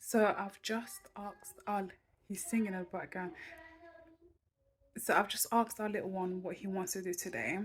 So I've just asked he's singing in the background. So I've just asked our little one what he wants to do today.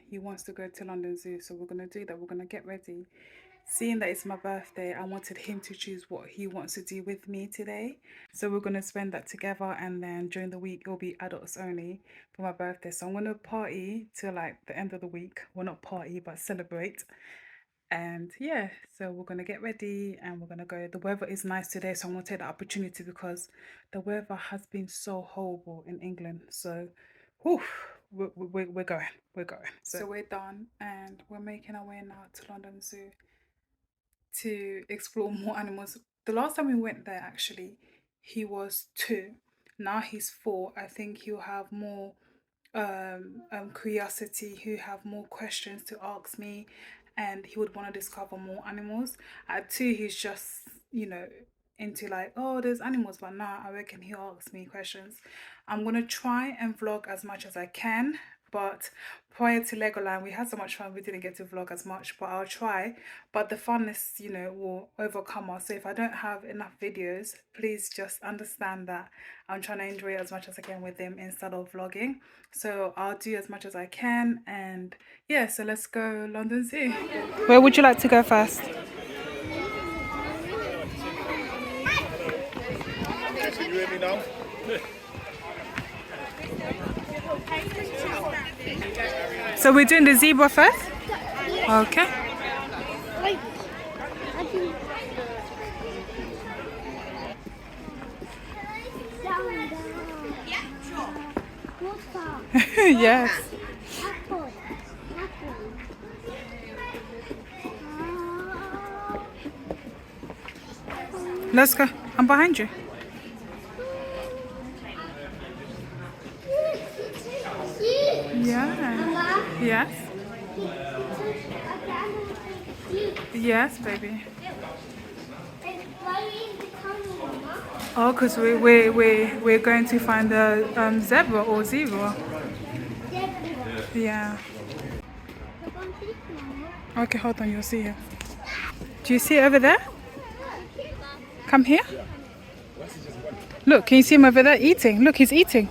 He wants to go to London Zoo, so we're gonna do that. We're gonna get ready. Seeing that it's my birthday, I wanted him to choose what he wants to do with me today. So we're gonna spend that together, and then during the week it'll be adults only for my birthday. So I'm gonna party till like the end of the week. Well, not party, but celebrate. And yeah, so we're gonna get ready and we're gonna go. The weather is nice today, so I'm gonna take the opportunity because the weather has been so horrible in England. So, whew, we're going, we're going. So we're done and we're making our way now to London Zoo to explore more animals. The last time we went there, actually, he was 2. Now he's 4. I think he'll have more curiosity, he'll have more questions to ask me, and he would want to discover more animals. At 2, he's just, into like, oh, there's animals, but now I reckon he'll ask me questions. I'm gonna try and vlog as much as I can, but prior to Legoland, we had so much fun, we didn't get to vlog as much, but I'll try. But the funness, will overcome us. So if I don't have enough videos, please just understand that I'm trying to enjoy it as much as I can with him instead of vlogging. So I'll do as much as I can, and yeah, so let's go London Zoo. Where would you like to go first? So we're doing the zebra first? Okay. Yes. Let's go. I'm behind you. Yeah. Yes. Yes, baby. Oh, because we're going to find the zebra or zebra. Yeah. Okay, hold on, you'll see him. Do you see it over there? Come here. Look, can you see him over there eating? Look, he's eating.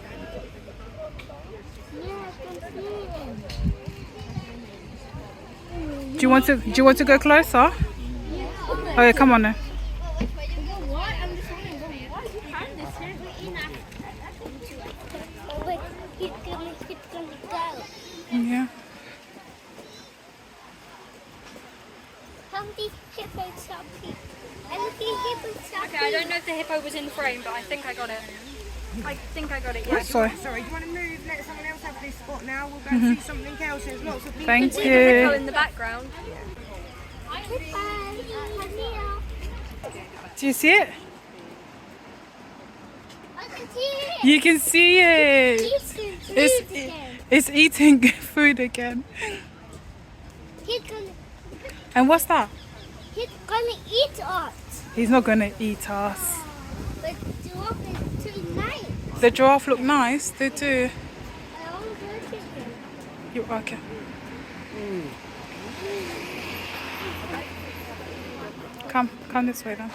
Do you want to go closer? Okay, come on then. Yeah. Okay, I don't know if the hippo was in the frame, but I think I got it. I think I got it, yeah. Sorry. Sorry, do you want to move? Let someone else have this spot now. We'll go and see something else. There's lots of people. Thank See the hippo you. in the background. Do you see it? You can see it. It's eating food again. And what's that? He's gonna eat us. He's not gonna eat us. But the giraffe is too nice. The giraffe look nice. They do. I want to touch it. You okay? Come this way then.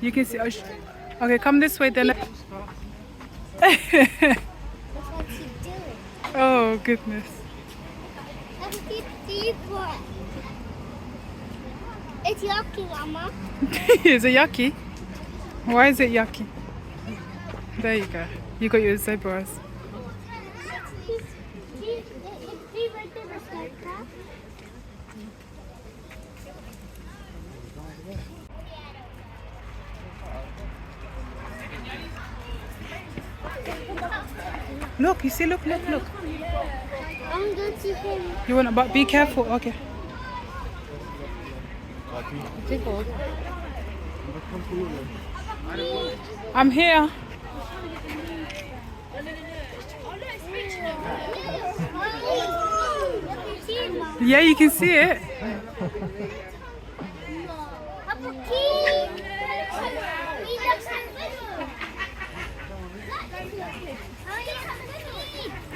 You can see. Okay, come this way then. That's what she's doing. Oh goodness. That's a zebra. It's yucky, Mama. Is it yucky? Why is it yucky? There you go. You got your zebras. Look, you see, look. I'm going to see him. You want to, but be careful, okay. I'm here. Yeah, you can see it.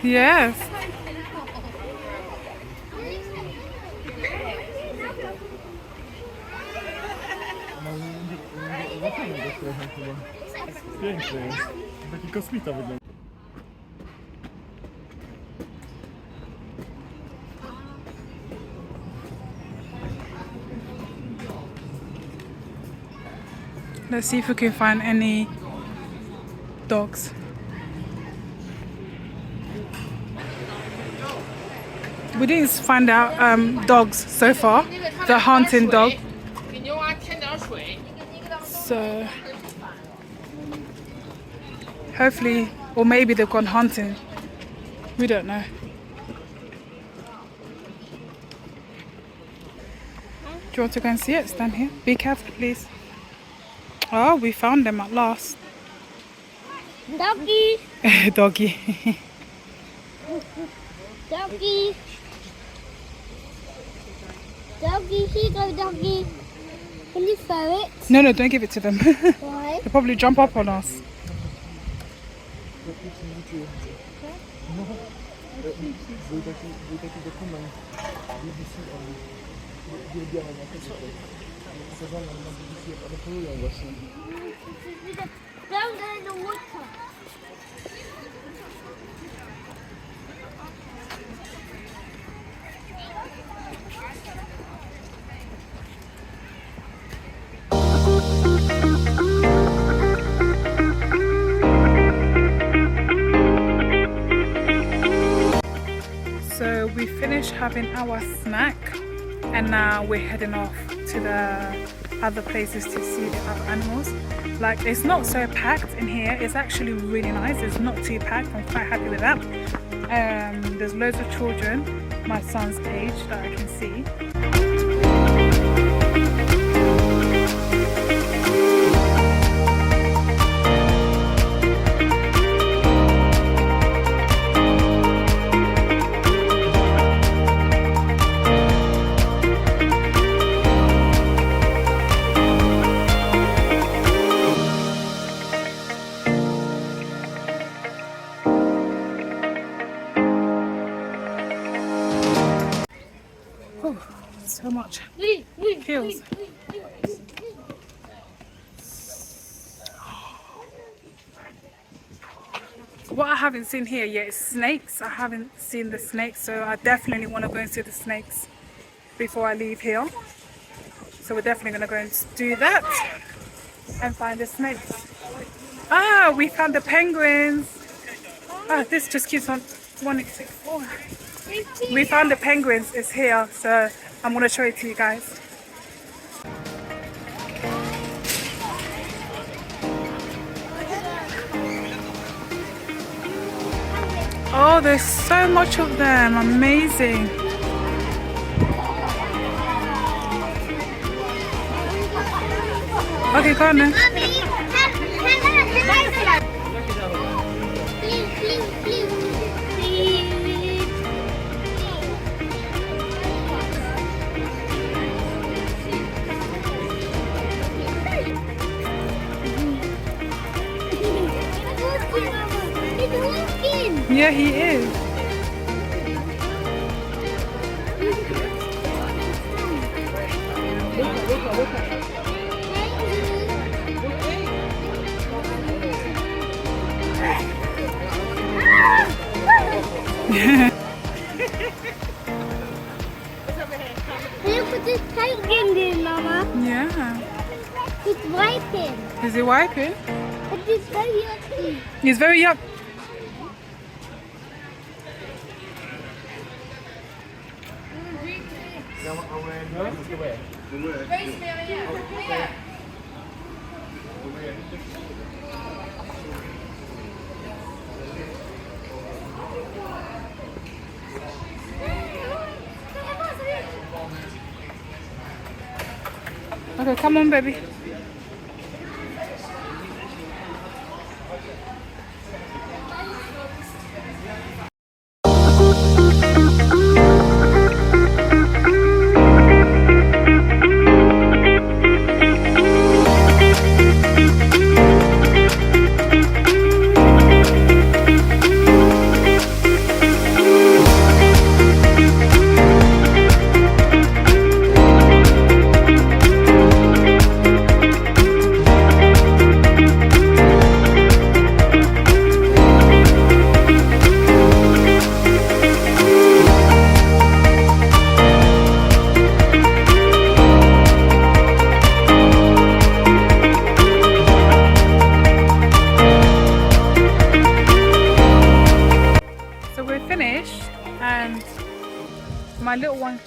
Yes. Piękny jest. Taki kosmita wygląda. Let's see if we can find any dogs. We didn't find out dogs so far. The hunting dog. So hopefully, or maybe they've gone hunting. We don't know. Do you want to go and see it? Stand here. Be careful, please. Oh, we found them at last. Doggy. Doggy. Doggy. Doggy, here you go, doggy. Can you throw it? No, no, don't give it to them. Why? They'll probably jump up on us. Był taki dokument BBC o uwielbianym na Facebooku. Pokazano na BBC, jak one polują właśnie. Down there in the water. So we finished having our snack and now we're heading off to the other places to see the other animals. Like, it's not so packed in here. It's actually really nice. It's not too packed. I'm quite happy with that. There's loads of children my son's age that I can see. So much feels. What I haven't seen here yet is snakes. I haven't seen the snakes, so I definitely want to go and see the snakes before I leave here. So we're definitely going to go and do that and find the snakes. Ah, we found the penguins. Ah, this just keeps on 164. We found the penguins. It's here, so I'm going to show it to you guys. Oh, there's so much of them. Amazing. Okay, go on then. Yeah, he is. Look at this penguin there, Mama. Yeah. He's wiping. Is he wiping? But he's very yucky. He's very young. Okay, come on, baby.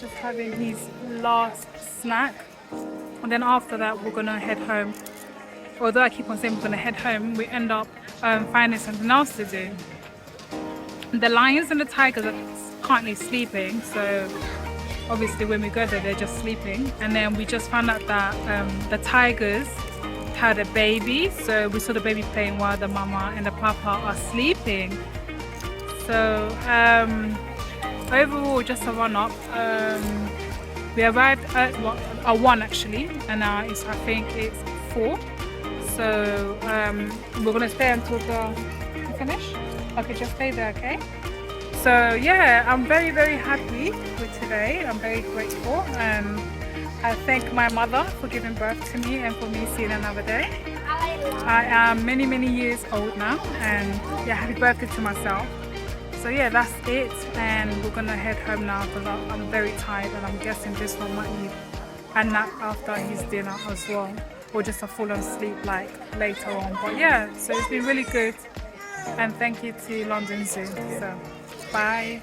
just having his last snack, and then after that we're gonna head home. Although I keep on saying we're gonna head home, we end up finding something else to do. The lions and the tigers are currently sleeping, so obviously when we go there they're just sleeping. And then we just found out that the tigers had a baby, so we saw the baby playing while the mama and the papa are sleeping. So overall, just a run up. We arrived at 1 actually, and now I think it's 4. So we're gonna stay until you finish. Okay, just stay there, okay? So yeah, I'm very, very happy with today. I'm very grateful, and I thank my mother for giving birth to me and for me seeing another day. I am many, many years old now, and yeah, happy birthday to myself. So yeah, that's it, and we're gonna head home now because I'm very tired, and I'm guessing this one might need a nap after his dinner as well, or just a full on sleep like later on. But yeah, so it's been really good, and thank you to London Zoo. So bye.